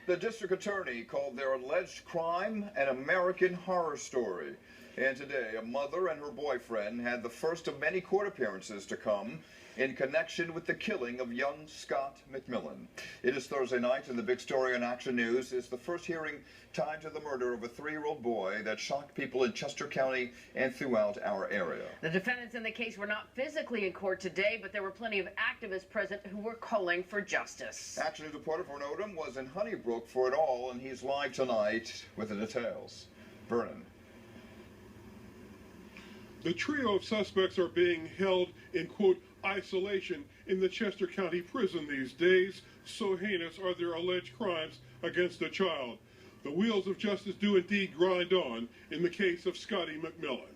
The district attorney called their alleged crime an American horror story. And today, a mother and her boyfriend had the first of many court appearances to come in connection with the killing of young Scott McMillan. It is Thursday night, and the big story on Action News is the first hearing tied to the murder of a 3-year-old boy that shocked people in Chester County and throughout our area. The defendants in the case were not physically in court today, but there were plenty of activists present who were calling for justice. Action News reporter Vernon Odom was in Honeybrook for it all, and he's live tonight with the details. Vernon. The trio of suspects are being held in, quote, isolation in the Chester County prison these days. So heinous are their alleged crimes against a child. The wheels of justice do indeed grind on in the case of Scotty McMillan.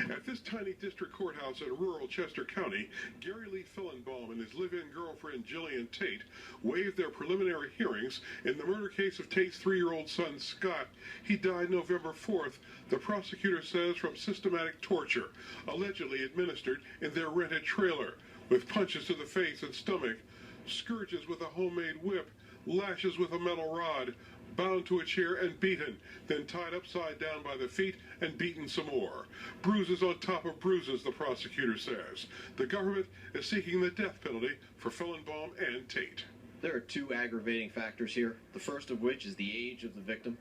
At this tiny district courthouse in rural Chester County, Gary Lee Fillenbaum and his live-in girlfriend Jillian Tate waived their preliminary hearings in the murder case of Tate's 3-year-old son Scott. He died November 4th, the prosecutor says, from systematic torture, allegedly administered in their rented trailer, with punches to the face and stomach, scourges with a homemade whip, lashes with a metal rod, bound to a chair and beaten, then tied upside down by the feet and beaten some more. Bruises on top of bruises, the prosecutor says. The government is seeking the death penalty for Fillenbaum and Tate. There are two aggravating factors here, the first of which is the age of the victim.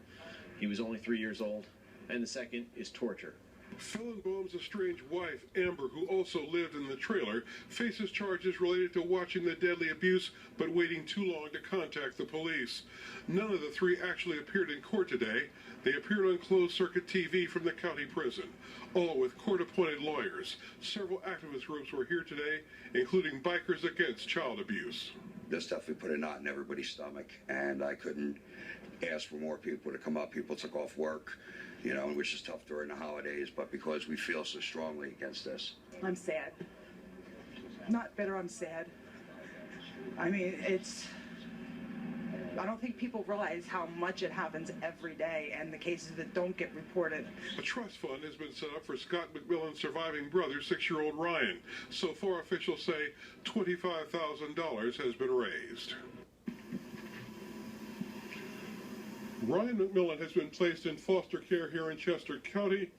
He was only 3 years old. And the second is torture. Fillenbaum's estranged wife, Amber, who also lived in the trailer, faces charges related to watching the deadly abuse but waiting too long to contact the police. None of the three actually appeared in court today. They appeared on closed-circuit TV from the county prison, all with court-appointed lawyers. Several activist groups were here today, including Bikers Against Child Abuse. This definitely put a knot in everybody's stomach, and I couldn't ask for more people to come up. People took off work, you know, which is tough during the holidays, but because we feel so strongly against this. I'm sad. Not bitter, I'm sad. I mean, I don't think people realize how much it happens every day, and the cases that don't get reported. A trust fund has been set up for Scott McMillan's surviving brother, 6-year-old Ryan. So far, officials say $25,000 has been raised. Ryan McMillan has been placed in foster care here in Chester County.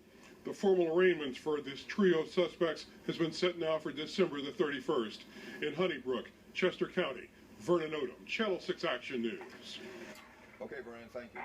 The formal arraignments for this trio of suspects has been set now for December the 31st. In Honeybrook, Chester County, Vernon Odom, Channel 6 Action News. Okay, Vernon, thank you.